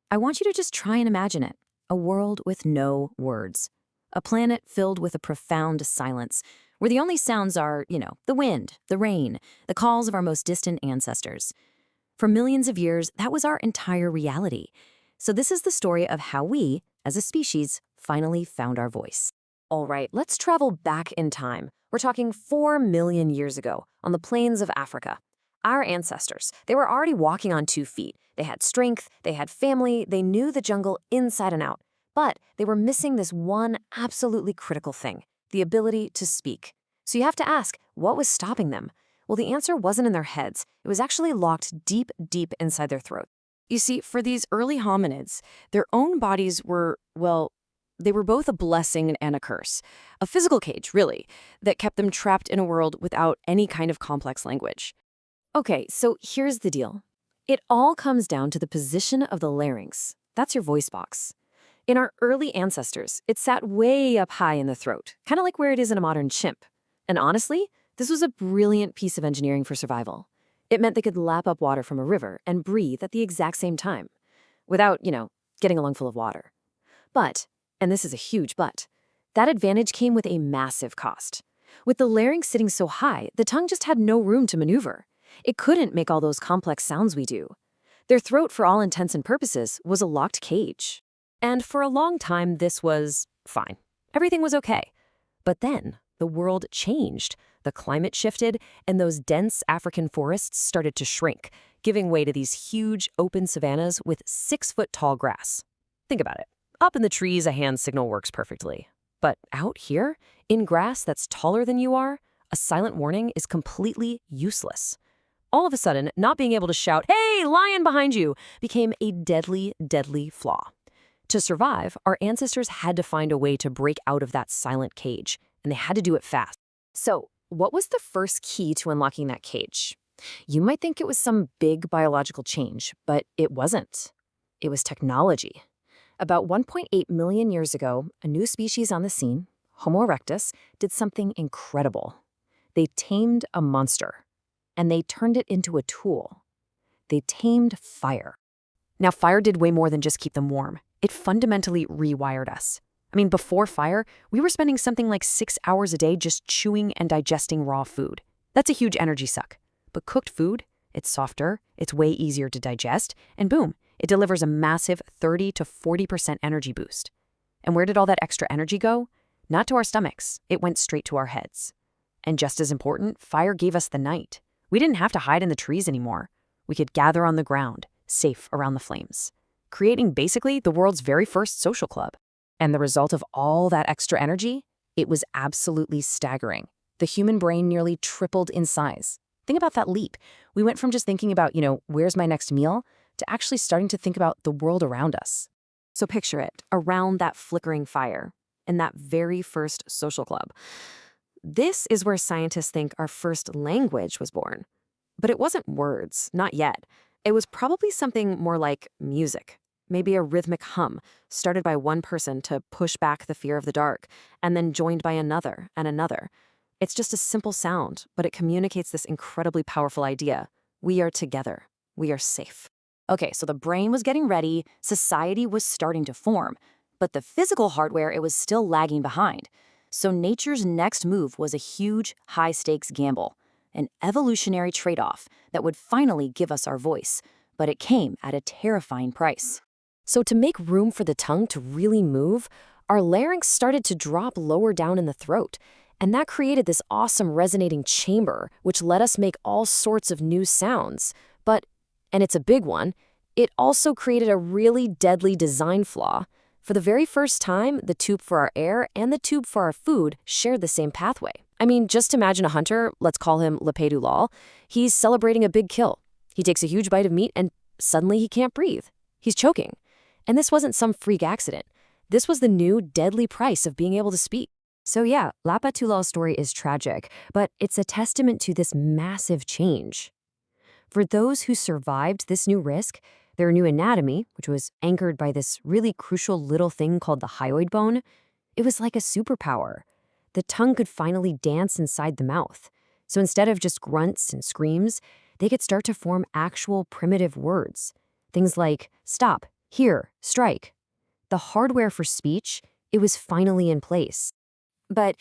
I want you to just try and imagine it. A world with no words. A planet filled with a profound silence, where the only sounds are, the wind, the rain, the calls of our most distant ancestors. For millions of years, that was our entire reality. So this is the story of how we, as a species, finally found our voice. All right, let's travel back in time. We're talking 4 million years ago, on the plains of Africa. Our ancestors, they were already walking on 2 feet. They had strength, they had family, they knew the jungle inside and out. But they were missing this one absolutely critical thing, the ability to speak. So you have to ask, what was stopping them? Well, the answer wasn't in their heads. It was actually locked deep, deep inside their throat. You see, for these early hominids, their own bodies were, well, they were both a blessing and a curse. A physical cage, really, that kept them trapped in a world without any kind of complex language. Okay, so here's the deal. It all comes down to the position of the larynx. That's your voice box. In our early ancestors, it sat way up high in the throat, kind of like where it is in a modern chimp. And honestly, this was a brilliant piece of engineering for survival. It meant they could lap up water from a river and breathe at the exact same time, without, getting a lungful of water. But, and this is a huge but, that advantage came with a massive cost. With the larynx sitting so high, the tongue just had no room to maneuver. It couldn't make all those complex sounds we do. Their throat, for all intents and purposes, was a locked cage. And for a long time, this was fine. Everything was okay. But then, the world changed. The climate shifted, and those dense African forests started to shrink, giving way to these huge, open savannas with 6-foot-tall grass. Think about it. Up in the trees, a hand signal works perfectly. But out here, in grass that's taller than you are, a silent warning is completely useless. All of a sudden, not being able to shout, "Hey, lion behind you," became a deadly, deadly flaw. To survive, our ancestors had to find a way to break out of that silent cage, and they had to do it fast. So, what was the first key to unlocking that cage? You might think it was some big biological change, but it wasn't. It was technology. About 1.8 million years ago, a new species on the scene, Homo erectus, did something incredible. They tamed a monster, and they turned it into a tool. They tamed fire. Now, fire did way more than just keep them warm. It fundamentally rewired us. I mean, before fire, we were spending something like 6 hours a day just chewing and digesting raw food. That's a huge energy suck. But cooked food, it's softer, it's way easier to digest, and boom, it delivers a massive 30 to 40% energy boost. And where did all that extra energy go? Not to our stomachs, it went straight to our heads. And just as important, fire gave us the night. We didn't have to hide in the trees anymore. We could gather on the ground, safe around the flames, creating basically the world's very first social club. And the result of all that extra energy? It was absolutely staggering. The human brain nearly tripled in size. Think about that leap. We went from just thinking about, where's my next meal, to actually starting to think about the world around us. So picture it, around that flickering fire, in that very first social club. This is where scientists think our first language was born. But it wasn't words, not yet. It was probably something more like music. Maybe a rhythmic hum, started by one person to push back the fear of the dark, and then joined by another and another. It's just a simple sound, but it communicates this incredibly powerful idea. We are together. We are safe. Okay, so the brain was getting ready, society was starting to form, but the physical hardware, it was still lagging behind. So nature's next move was a huge, high-stakes gamble, an evolutionary trade-off that would finally give us our voice, but it came at a terrifying price. So to make room for the tongue to really move, our larynx started to drop lower down in the throat, and that created this awesome resonating chamber, which let us make all sorts of new sounds. But, and it's a big one, it also created a really deadly design flaw. For the very first time, the tube for our air and the tube for our food shared the same pathway. I mean, just imagine a hunter, let's call him Lepedulal. He's celebrating a big kill. He takes a huge bite of meat and suddenly he can't breathe. He's choking. And this wasn't some freak accident. This was the new deadly price of being able to speak. So yeah, Lapatulal's story is tragic, but it's a testament to this massive change. For those who survived this new risk, their new anatomy, which was anchored by this really crucial little thing called the hyoid bone, it was like a superpower. The tongue could finally dance inside the mouth. So instead of just grunts and screams, they could start to form actual primitive words. Things like stop, Here, strike. The hardware for speech, it was finally in place. But,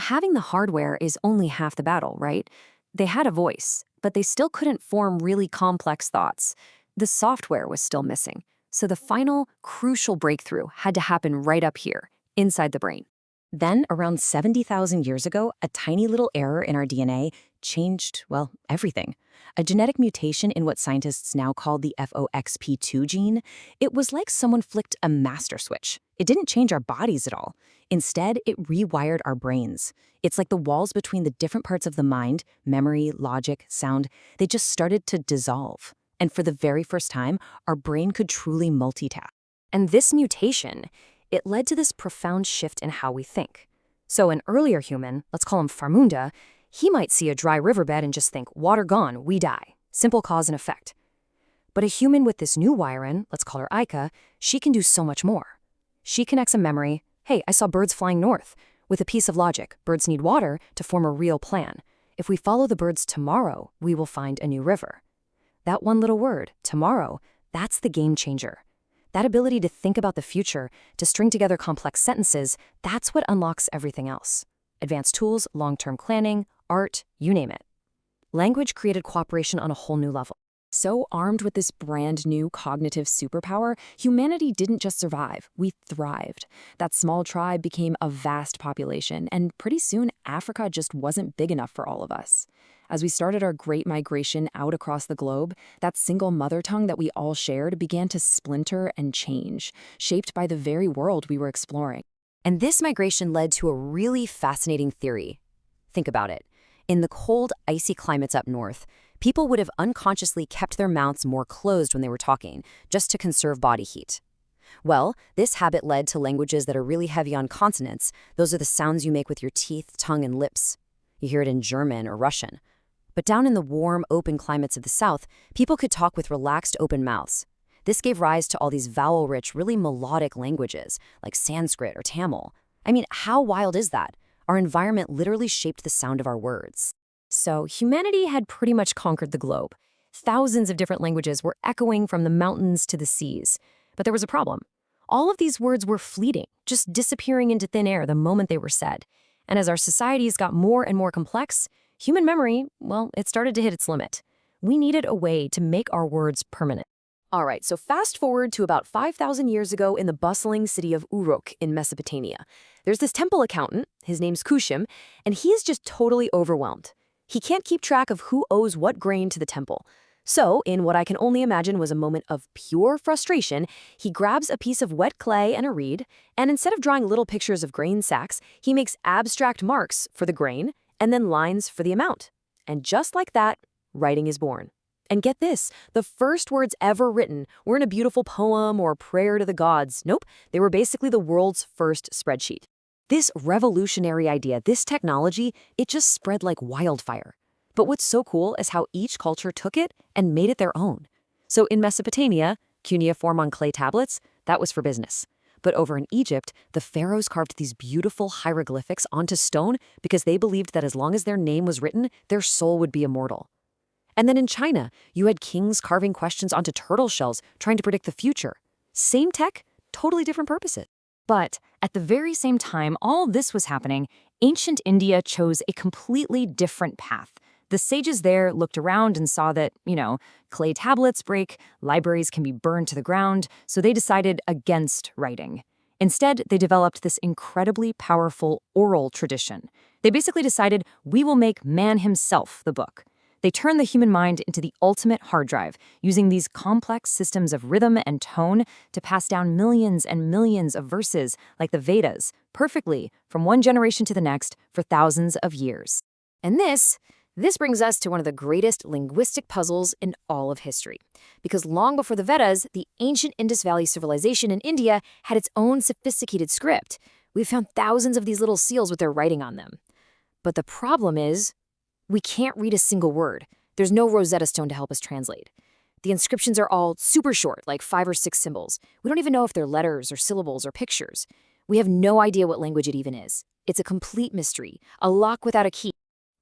having the hardware is only half the battle, right? They had a voice, but they still couldn't form really complex thoughts. The software was still missing. So the final, crucial breakthrough had to happen right up here, inside the brain. Then, around 70,000 years ago, a tiny little error in our DNA changed, well, everything. A genetic mutation in what scientists now call the FOXP2 gene. It was like someone flicked a master switch. It didn't change our bodies at all. Instead, it rewired our brains. It's like the walls between the different parts of the mind, memory, logic, sound, they just started to dissolve. And for the very first time, our brain could truly multitask. And this mutation, it led to this profound shift in how we think. So an earlier human, let's call him Farmunda, he might see a dry riverbed and just think, water gone, we die. Simple cause and effect. But a human with this new wiring, let's call her Aika, she can do so much more. She connects a memory, hey, I saw birds flying north, with a piece of logic. Birds need water to form a real plan. If we follow the birds tomorrow, we will find a new river. That one little word, tomorrow, that's the game changer. That ability to think about the future, to string together complex sentences, that's what unlocks everything else. Advanced tools, long-term planning, art, you name it. Language created cooperation on a whole new level. So armed with this brand new cognitive superpower, humanity didn't just survive, we thrived. That small tribe became a vast population, and pretty soon Africa just wasn't big enough for all of us. As we started our great migration out across the globe, that single mother tongue that we all shared began to splinter and change, shaped by the very world we were exploring. And this migration led to a really fascinating theory. Think about it. In the cold, icy climates up north, people would have unconsciously kept their mouths more closed when they were talking, just to conserve body heat. Well, this habit led to languages that are really heavy on consonants. Those are the sounds you make with your teeth, tongue, and lips. You hear it in German or Russian. But down in the warm, open climates of the south, people could talk with relaxed, open mouths. This gave rise to all these vowel-rich, really melodic languages, like Sanskrit or Tamil. I mean, how wild is that? Our environment literally shaped the sound of our words. So humanity had pretty much conquered the globe. Thousands of different languages were echoing from the mountains to the seas. But there was a problem. All of these words were fleeting, just disappearing into thin air the moment they were said. And as our societies got more and more complex, human memory, well, it started to hit its limit. We needed a way to make our words permanent. All right, so fast forward to about 5,000 years ago in the bustling city of Uruk in Mesopotamia. There's this temple accountant, his name's Kushim, and he is just totally overwhelmed. He can't keep track of who owes what grain to the temple. So, in what I can only imagine was a moment of pure frustration, he grabs a piece of wet clay and a reed, and instead of drawing little pictures of grain sacks, he makes abstract marks for the grain and then lines for the amount. And just like that, writing is born. And get this, the first words ever written weren't a beautiful poem or prayer to the gods. Nope, they were basically the world's first spreadsheet. This revolutionary idea, this technology, it just spread like wildfire. But what's so cool is how each culture took it and made it their own. So in Mesopotamia, cuneiform on clay tablets, that was for business. But over in Egypt, the pharaohs carved these beautiful hieroglyphics onto stone because they believed that as long as their name was written, their soul would be immortal. And then in China, you had kings carving questions onto turtle shells, trying to predict the future. Same tech, totally different purposes. But at the very same time all this was happening, ancient India chose a completely different path. The sages there looked around and saw that, clay tablets break, libraries can be burned to the ground, so they decided against writing. Instead, they developed this incredibly powerful oral tradition. They basically decided, we will make man himself the book. They turned the human mind into the ultimate hard drive, using these complex systems of rhythm and tone to pass down millions and millions of verses, like the Vedas, perfectly from one generation to the next for thousands of years. And this brings us to one of the greatest linguistic puzzles in all of history. Because long before the Vedas, the ancient Indus Valley civilization in India had its own sophisticated script. We've found thousands of these little seals with their writing on them. But the problem is, we can't read a single word. There's no Rosetta Stone to help us translate. The inscriptions are all super short, like 5 or 6 symbols. We don't even know if they're letters or syllables or pictures. We have no idea what language it even is. It's a complete mystery, a lock without a key.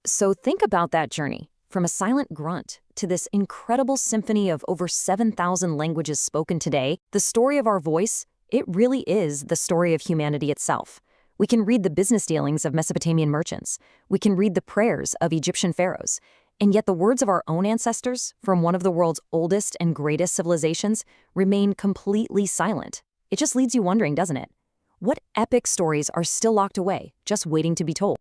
So think about that journey. From a silent grunt to this incredible symphony of over 7,000 languages spoken today, the story of our voice, it really is the story of humanity itself. We can read the business dealings of Mesopotamian merchants. We can read the prayers of Egyptian pharaohs. And yet the words of our own ancestors, from one of the world's oldest and greatest civilizations, remain completely silent. It just leaves you wondering, doesn't it? What epic stories are still locked away, just waiting to be told?